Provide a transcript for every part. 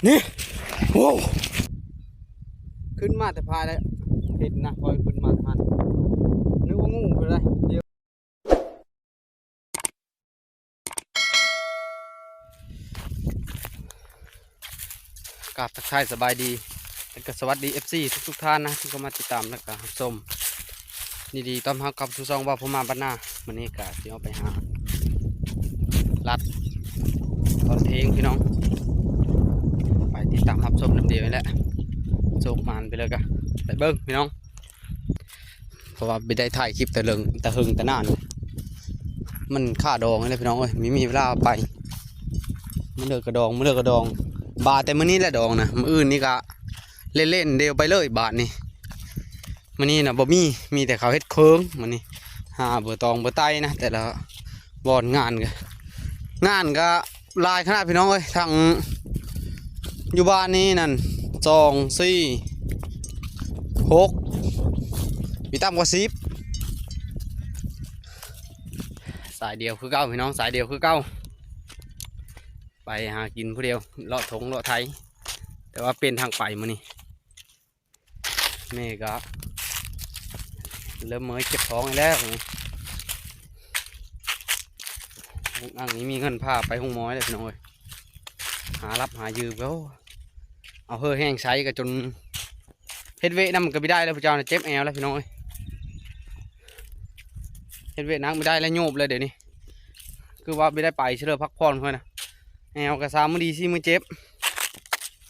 นี่โอ้ขึ้นมาแต่พายเลยเห็นนะพอยขึ้นมาทันนึกว่างูไปเลยเดี๋ยวกราบทักทายสบายดีและก็สวัสดี FC ทุกท่านนะที่เข้ามาติดตามและก็รับชมนี่ดีต้อนรับกับสู่ช่องว่าผมมาบ้านนาวันนี้ก็จะเอาไปหาลัดตอนเทงพี่น้องไปติดตามรับชมน้ำเดียวนี่แหละโชคมันไปเลยกันไปเบิ้งพี่น้องเพราะว่าไปได้ถ่ายคลิปแต่หึงแต่นานมันค่าดองเลยพี่น้องเอ้ยมีเวลาไปมันเลิกกระดองบาทแต่มื้อนี้แหละดองนะมื้ออื่นนี่ก็เล่นเดียวไปเลยบาทนี่มื้อนี้นะบ่มีแต่เขาเฮ็ดเคิงมื้อนี้หาเบอร์ตองเบอร์ไตนะแต่ละบอนงานก็ลายขนาดพี่น้องเอ้ยทางอยู่บ้านนี้นั่น2 4 6มีต่ำกว่า10สายเดียวคือเก้าพี่น้องสายเดียวคือเก้าไปหากินผู้เดียวเลาะทงเลาะไทยแต่ว่าเป็นทางไปมานี่แม่ก็เริ่มเมื่อยเก็บท้องแล้วอันนี้มีเงินพาไปห้องหมอเลยพี่น้องเลยหารับหายืมแล้วเอาเฮ่อแห้งใช้ก็จนเฮ็ดเวทนั่นมันก็ไม่ได้แล้วพี่เจ้าเจ็บแอวแล้วพี่น้องเลยเฮ็ดเวทนักไม่ได้แล้วโยบเลยเดี๋ยวนี้คือว่าไม่ได้ไปเชื่อพักผ่อนค่อยนะแอวกระซามมันดีสิมือเจ็บ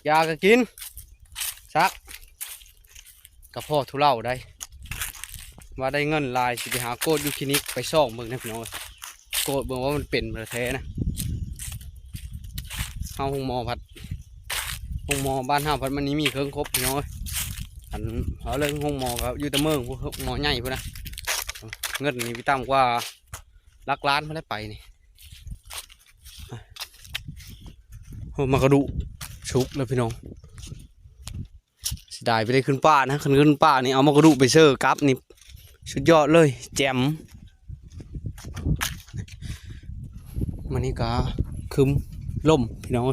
ยาก็กินซักกระเพาะทุเลาได้ว่าได้เงินลายสิไปหาโกดอยู่คลินิกไปซ่องเบิ่งนะพี่น้องโกดเบิ่งว่ามันเป็นประเทศนะเฮาห้องหมอบ้านเฮาพัดมันนี้มีเครื่องครบพี่น้องอันเขาเลยห้องหมอครับอยู่แต่เมืองพวกหมอใหญ่พวกนะเงินนี่พี่ตั้มกว่าลักล้านไม่ได้ไปนี่มากระดูชุกเลยพี่น้องเสียดายไปได้ขึ้นป่านะขึ้นป่านี่เอามากระดูไปเชื่อกับนี่สุดยอดเลยแจ่มมันนี่ก็คึมล่มพี่น้อง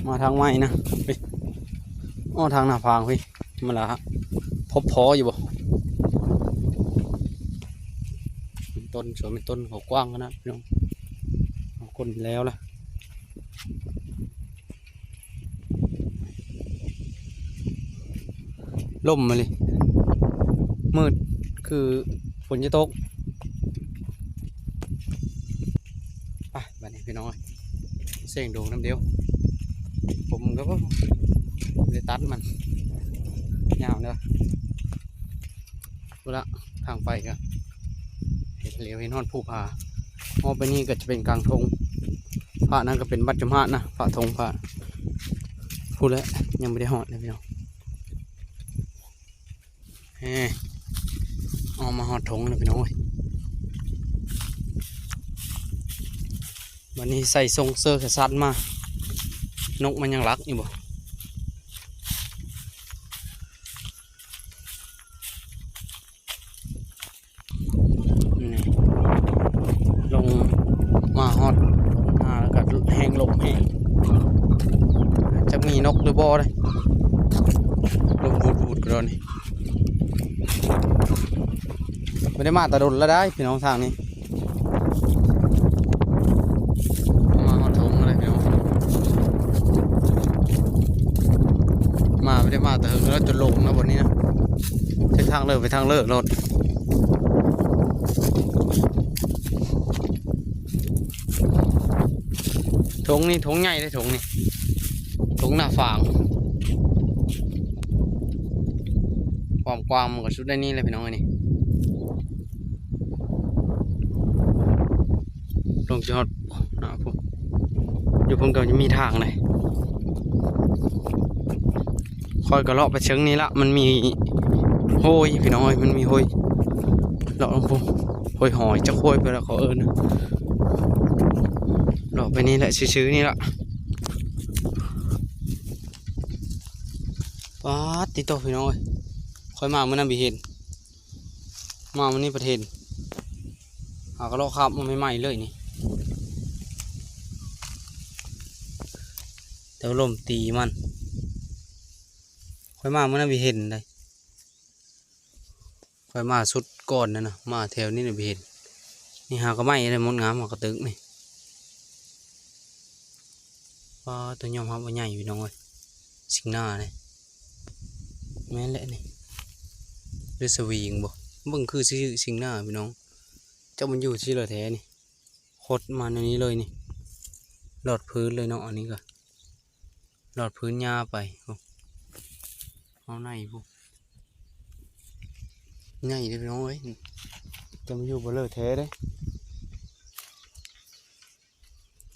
มาทางไม้นะไปอ้อทางหน้าฟางพี่มันละพบพออยู่บ่ต้นสวนเป็นต้นเขากว้างขนาดพี่น้องคนแล้วล่ะล่มมาเลยมืดคือฝนจะตกไปบ้านนี้พี่น้องเสียงโด่งน้ำเดียวผมก็เลยตัดมันยาวเลยดูละทางไปก็เห็นเหลียวเห็นหอนผู้ผาพอไปนี่ก็จะเป็นกลางทงผานั่นก็เป็นบัดจมหะนะผาทงผาพูดแล้วยังไม่ได้หอดเลยพี่น้องเอามาหอดทงเลยพี่น้องวันนี้ใส่ทรงเสื้อขาสั้นมานกมันยังรักอยู่บ่นี่ลงมาฮอดมาแล้วก็แห้งลมแห้งจะมีนกหรือบ่เลยลมบูดๆกันนี่ไม่ได้มาตะดนแล้วได้พี่น้องทางนี้มาฮอดทงอะไรพี่น้องมาไม่ได้มาแต่ถึงแล้วจะลงนะบนนี้นะเส้นทางเลิกไปทางเลิกรถทงนี่ทงใหญ่เลยทงนี่ทงหน้าฝางความกับชุดได้นี่เลยพี่น้องนี่ลงจอดนะผมอยู่ผมก็จะมีทางเลยคอยกระเลาะไปเชิงนี้ละมันมีโหยพี่น้องมันมีโหยเลาะลงผมโหยหอยจะโหยไปแล้วขอนะเลาะไปนี่แหละชื้อๆนี่ละว้าติดต่อพี่น้องคอยมาเมื่อนั้นบีเห็นมาวันนี้ประเทศหากระเลาะครับมันไม่ไหม้เลยนี่ แต่ว่าลมตีมันค่อยมาเมื่อนั้นไปเห็นเลยค่อยมาสุดก่อนนั่นนะมาแถวนี้เลยไปเห็นนี่หาก็ไม่เลยมดงามหากระตึกนี่ว่าตัวยอมรับว่าใหญ่พี่น้องเลยสิงหน้าเนี่ยแม่นแหละนี่เรือสวีงบ่เบิ่งคือชื่อสิงหน้าพี่น้องเจ้ามันอยู่ที่ละแท้นี่โคตรมาในนี้เลยนี่หลอดพื้นเลยเนาะอันนี้ก็หลอดพื้นหญ้าไปเอาไหนพวกใหญ่เลยพี่น้องเอ้ยจะมาอยู่บนเรือแท้ได้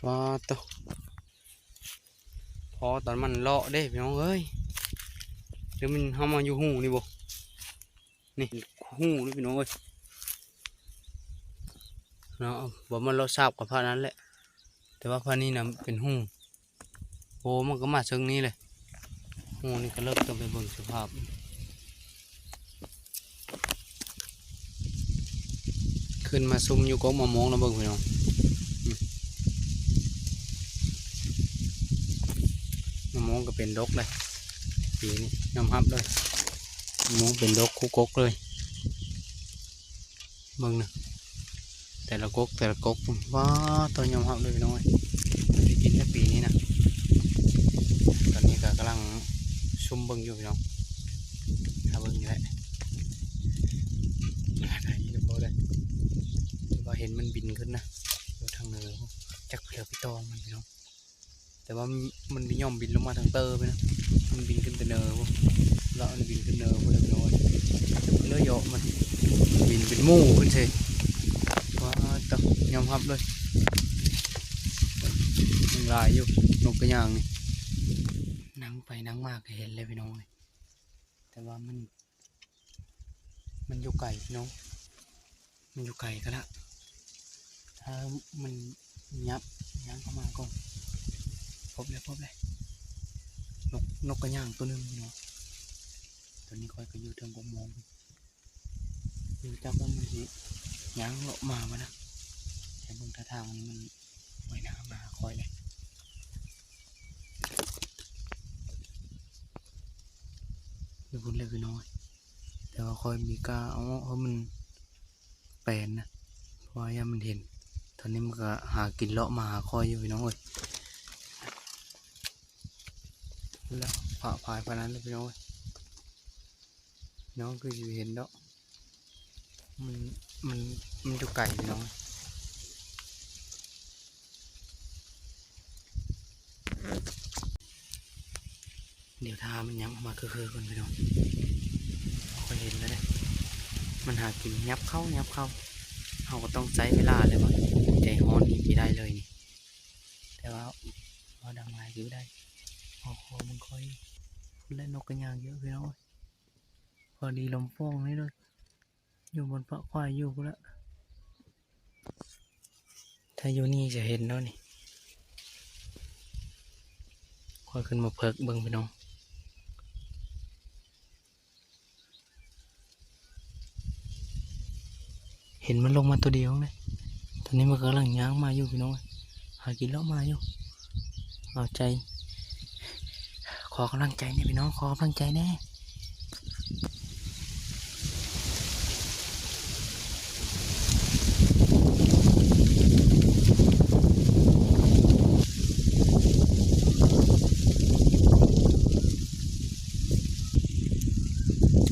ว่าตัวพอตอนมันเลาะเด้พี่น้องเอ้ยเดี๋ยวมันเข้ามาอยู่หูนี่บ่นี่หูนี่พี่น้องเอ้ยเนาะบอกมันเราทราบกับพระนั้นแหละแต่ว่าพระนี้นะเป็นหูโอ้มันก็มาเชิงนี้เลยหูนี่ก็เลิกต้องไปเบิ่งสภาพขึ้นมาซุ่มอยู่ก็มามองแล้วเบิ่งพี่น้องมามองก็เป็นดกเลยปีนี้ยอมรับเลยมองเป็นดกคุกกเลยเบิ่งนะแต่ละกว้าตัวยอมรับเลยพี่น้องได้กินแค่ปีนี้นะตอนนี้ก็กำลังซุ่มเบิ่งอยู่พี่น้องถ้าเบิ่งนี่แหละได้ยินพอได้แต่ว่าเห็นมันบินขึ้นนะอยู่ทางเหนือจักเพียวพี่ตองมันพี่น้องแต่ว่ามันไม่ยอมบินลงมาทางเตอร์ไปนะมันบินขึ้นแต่เนอพวกเรามันบินขึ้นเนอพวกเล็กน้อยจะเป็นเลือดเยอะมันบินเป็นหมู่ขึ้นเฉยว้าตัวยอมรับเลยมันลายอยู่นกกระยางนี่นั่งไปนั่งมากเห็นเลยพี่น้องแต่ว่ามันอยู่ไกลพี่น้องมันอยู่ไกลก็ละถ้ามันยับเข้ามาก็พบเลยนกกระย่างตัวนึงเนาะตอนนี้คอยก็อยู่ทางกงมองอยู่จับว่ามันสิย่างเลาะมานะแต่บนท่าทางนี้มันไว้น้ำมาคอยเลยอยู่บนเลยคือน้อยแต่ว่าคอยมีกาเพราะมันแปลนนะเพราะว่ายามมันเห็นตอนนี้มันก็หากินเลาะมาหาคอยอยู่พี่น้องเอ้ยแล้วผ่าพายพนั้นเลยพี่น้องน้องคืออยู่เห็นเนาะมันอยู่ไก่พี่น้องเดี๋ยวทามันยับออกมาคือคนพี่น้องคอยเห็นแล้วเนี่ยมันหากินยับเข้าเขาก็ต้องใช้เวลาเลยว่าใจฮ้อนอีกไม่ได้เลยนี่แต่ว่าพอดังไงคือได้พอมันค่อยเล่นนกกระยางเยอะพี่น้องพอดีลมฟ้องนี่เลยอยู่บนปะควายอยู่กูละถ้าอยู่นี่จะเห็นแล้วนี่ค่อยขึ้นมาเพิกเบิ้งพี่น้องเห็นมันลงมาตัวเดียวเลยตอนนี้มันกำลังย่างมาอยู่พี่น้องหากินแล้วมาอยู่เอาใจขอกำลังใจเนี่ยพี่น้องขอกำลังใจแน่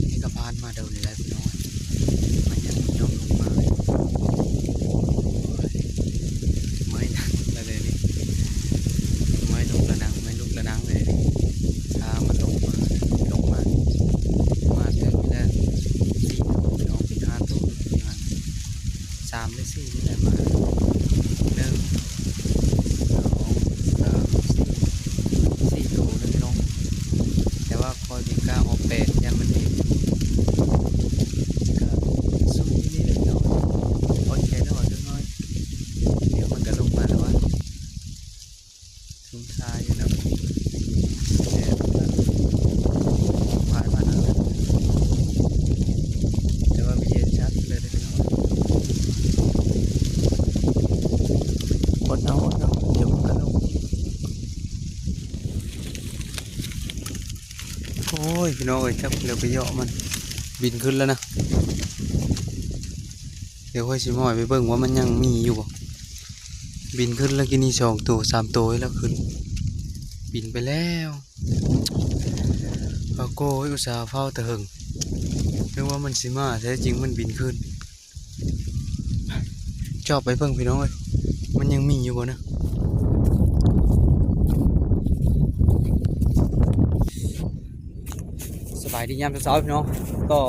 ให้กระพานมาเดินเลยพี่น้องมันยังยอมลงมาเลยไม่นั่งเลยนี่ไม่ลุกระนังเลยนี่ถ้ามันลงมาถึงแล้ว4 ตัวพี่น้องเป็น5 ตัวมัน3 หรือ 4นี่แหละมา1 2 3 4 ตัวนะพี่น้องแต่ว่าคอยมีกล้าออก8ยังมันเห็นก็สู้นี่เลยพี่น้องอดใจแล้วอดน้อยเดี๋ยวมันก็ลงมาแล้วว่าชุ่มชายอยู่นะผ่านมาแล้วแต่ว่ามีเย็นชัดเลยนะพี่น้องอดเอาเดี๋ยวมันก็ลง พี่น้องเอ้ยจับเร็วไปเยาะมันบินขึ้นแล้วนะเดี๋ยวค่อยสิมอยไปเบิ่งว่ามันยังมีอยู่บ่บินขึ้นแล้วกินนี่2 ตัว 3 ตัวแล้วขึ้นบินไปแล้วเอาโก้อุตส่าห์เฝ้าแต่หึงเรียกว่ามันสิมาแท้จริงมันบินขึ้นชอบไปเบิ่งพี่น้องเอ้ยมันยังมีอยู่บ่นะสบายดียามเช้าพี่น้องต่อ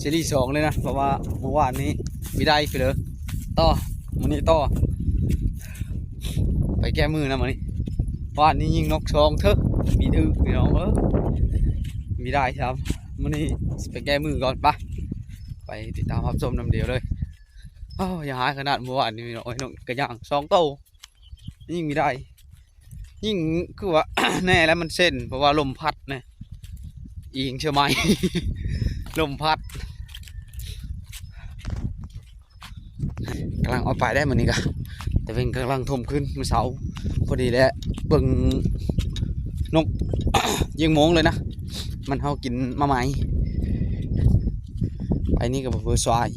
ซีรีส์2เลยนะเพราะว่าเมื่อวานนี้ไม่ได้ไปเลยต่อมื้อนี้ต่อไปแก้มือนะมื้อนี้วานนี้ยิงนกชองเถอะมีดื้อพี่น้องมีได้ครับมื้อนี้ไปแก้มือก่อนไปติดตามรับชมน้ำเดียวเลยอย่าหายขนาดเมื่อวานนี้พี่น้องนกกระย่าง2 ตัวยิงมีได้ยิงคือว่า แน่แล้วมันเส้นเพราะว่าลมพัดเนี่ยอิงเชื่อไหม ลมพัดกำลังเอาไปได้เหมือนนี้กะแต่เป็นกำลังทมขึ้นเมื่อเช้าพอดีแล้วเบิ่งนก ยิงโมงเลยนะมันเฮากินมาไหมไปนี่กับเบอร์สวาย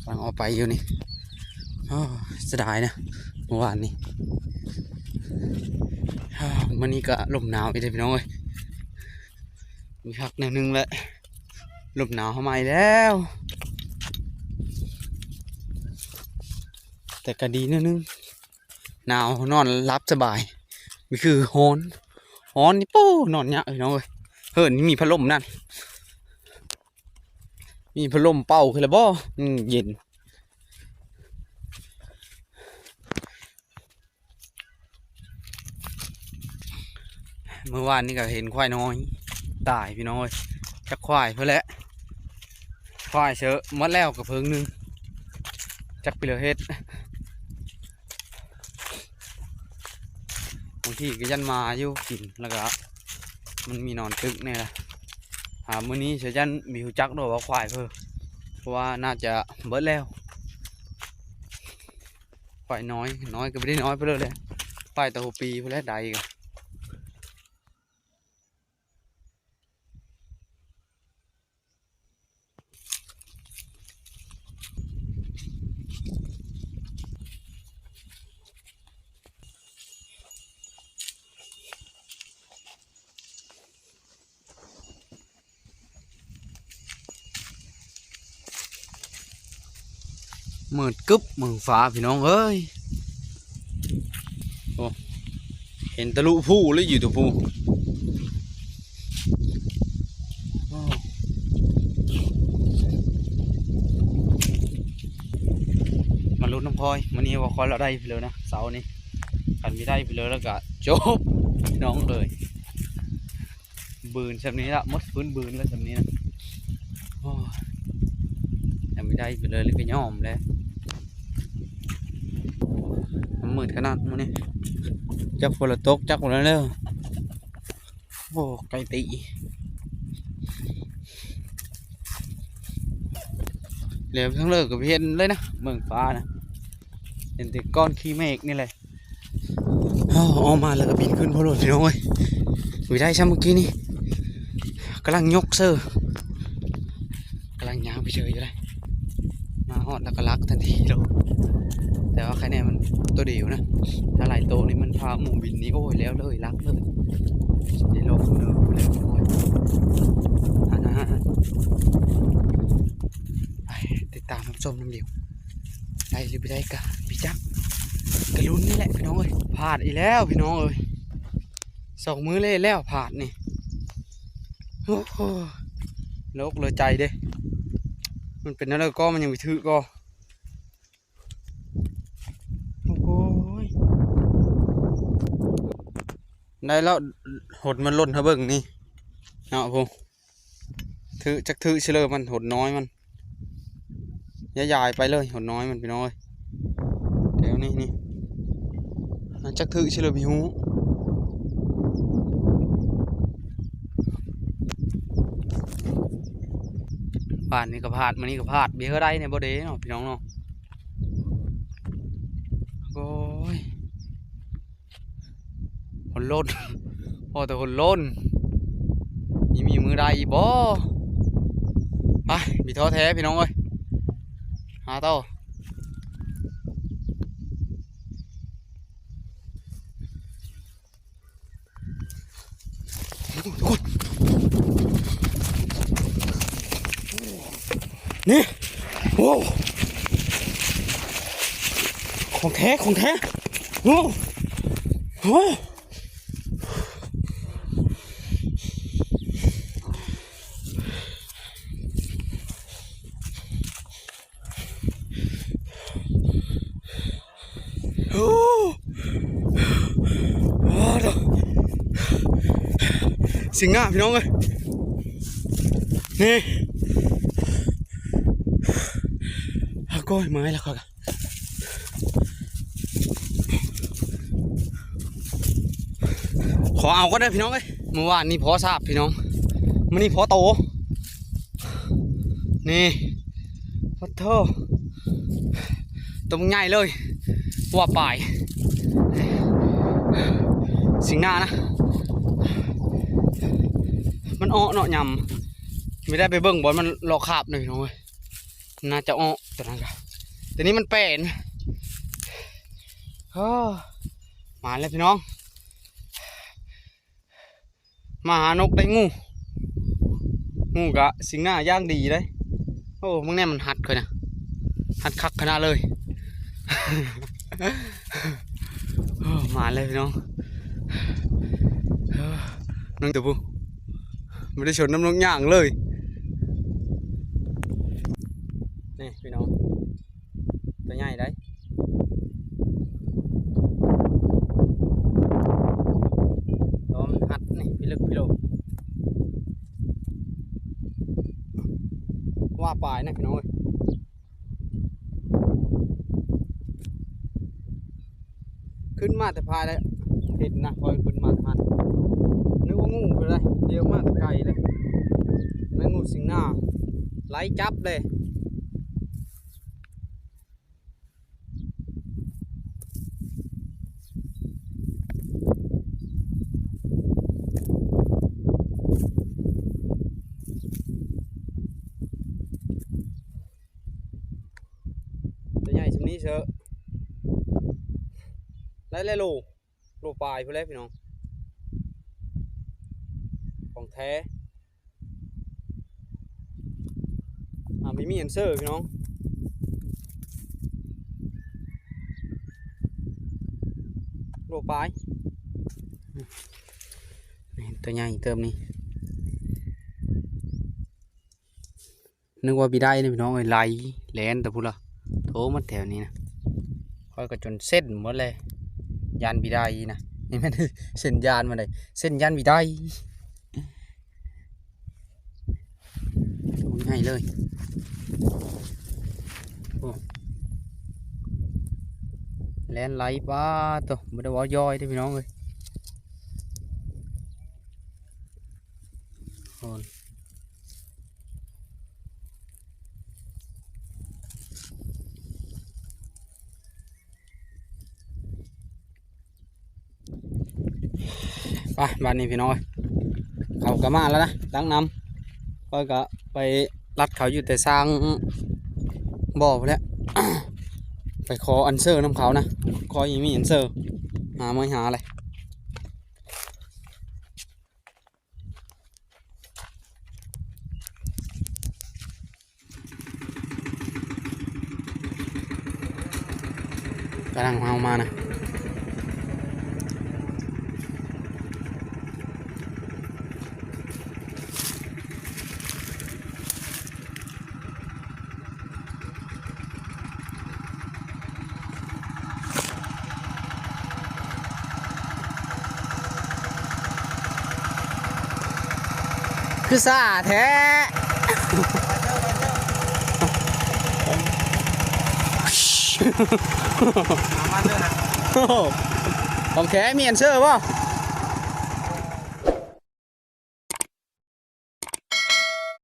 กำลังเอาไปอยู่นี่เสียดายนะเมื่อวานนี้วันนี้ก็ลมหนาวอีกเลยพี่น้องเอ้ยมีพักแนวนึงแล้วลมหนาวเข้ามาแล้วแต่ก็ดีนิดนึงหนาวนอนรับสบายนี่คือฮอนนี่ปู้นอนเนี้ยพี่น้องเอ้ยนี่มีพัดลมนั่นมีพัดลมเป่าคือละบ่เย็นเมื่อวานนี้ก็เห็นควายน้อยตายพี่น้องเอ้ยจักควายเพื่อแล้วควายเชอะมัดแล้วกับเพิงนึงจักไปเลยเฮ็ดบางทีก็ยันมาอยู่กินแล้วก็มันมีนอนตึกนี่แหละมื้อนี้เสียยันมีหูจักด้วยว่าควายเพราะว่าน่าจะเบิดแล้วควายน้อยก็ไม่ได้น้อยไปเลยควายตัวปีเพื่อแล้วใดกันมืดกึบมือฟ้าพี่น้องเอ้ยโอ้เห็นตะลุผู้แล้วอยู่ตัวผู้มาลุ้นน้ำพลอยวันนี้ว่าคอยเราได้ไปเลยนะเสาร์นี้ขันไม่ได้ไปเลยแล้วก็จบพี่น้องเลยบืนแบบนี้ละมดฟื้นบืนแล้วแบบนี้นะแต่ไม่ได้ไปเลยแล้วก็ย่อมแล้วมืดขนาดมันนี่จักฝนตกจักฝนแล้ว โอ้ไก่ตีเหลวทั้งเลิกกับเห็นเลยนะเมืองฟ้านะเห็นแต่ก้อนขี้เมฆนี่เลยออกมาแล้วก็บินขึ้นพอหลุดพี่น้องเอ้ยวิได้ช่ำเมื่อกี้นี่กำลังยกเซอร์กำลังยางไปเฉยอยู่เลยมาหอดแล้วก็รักทันทีเราแต่ว่าใครเนี่ยมันตัวเดียวนะถ้าหลายตัวนี่มันพาหมูบินนี่โอ้ยแล้วเลยรักเลยในโลกเนื้อเลยโอ้ยติดตามรับชมน้ำเดียวได้หรือไม่ได้กะพี่จักกระลุ้นนี่แหละพี่น้องเอ้ยผาดอีกแล้วพี่น้องเอ้ย2 มื้อเลยแล้วผาดนี่โอ้โหโลกเลยใจเด้มันเป็นอะไรก็มันยังไปถือก็โอ้โหได้แล้วหดมันล่นทะเบิ่งนี่เอาพงถือจักถือเฉลยมันหดน้อยมันยายไปเลยหดน้อยมันพี่น้อยเดี๋ยวนี่จักถือเฉลยพี่หูผ่านนี่ก็พาดมันนี่ก็พาดเบี้ยได้ในบ่เด้เนาะพี่น้องเนาะโอ้ย คนล้นพอแต่คนล้นมีมือใดบ่ไปมีท้อแท้พี่น้องเอ้ยหาเต้าทุกคนนี่โอ้ของแท้โอ้โหโอ้โหสิงห์พี่น้องเอ้ยนี่ก้อยเมื่อยแล้วครับขอเอาก็ได้พี่น้องเอ้ยเมื่อวานนี้พอทราบพี่น้องมื่อนี้พอโตนี่พอเท่าตรงง่ายเลยว่าป่ายสิงหน้านะมันอ้อเนาะยำไม่ได้ไปเบิ่งบอลมันหลอกขาบหน่อยน้อยน่าจะอ้อแต่นั้นครับแต่นี้มันเป็นมาเลยพี่น้องมาหานกได้งูกะสิงหน้าย่างดีเลยโอ้มึงเนี่ยมันหัดเลยนะหัดคักขนาดเลยมาเลยพี่น้องน้องตัวผู้ไม่ได้ชนน้ำนกย่างเลยนี่พี่น้องตัวใหญ่ได้ตัวมันหัดนี่พี่ลึกพี่โลว่าปลายนะพี่น้องขึ้นมาแต่พายเลยเห็นนะคอยขึ้นมาทันนึกว่างูไปเลยเดียวมากแต่ไกลเลยแม่งูสิงหน้าไล่จับเลยตัวใหญ่ชนิดเชอะไล่โลปลายเพื่อนพี่น้องของแท้ไม่มีอันเซอร์พี่น้องโลปลายตัวใหญ่เติมนี่นึกว่าบีได้นะพี่น้องไอ้ไหลแลนแต่พูดละโถมันแถวนี้นะค่อยก็จนเส้นหมดเลยยานบีได้นะนี่มันเส้นยานมาเลยเส้นยานบีได้ง่ายเลยแลนไหลป้าตัวไม่ได้ว่าย่อยได้พี่น้องเลยไปบ้านนี้พี่น้อยเขากระมาแล้วนะตั้งน้ำก็ไปรัดเขาอยู่แต่สร้างบ่อไปแล้ว ไปขออันเซอร์น้ำเขานะขอยังมีอันเซอร์ไม่หาอะไรกำลังเอามานะคือซาแท้โอเคมีอันเซอร์ป่ะ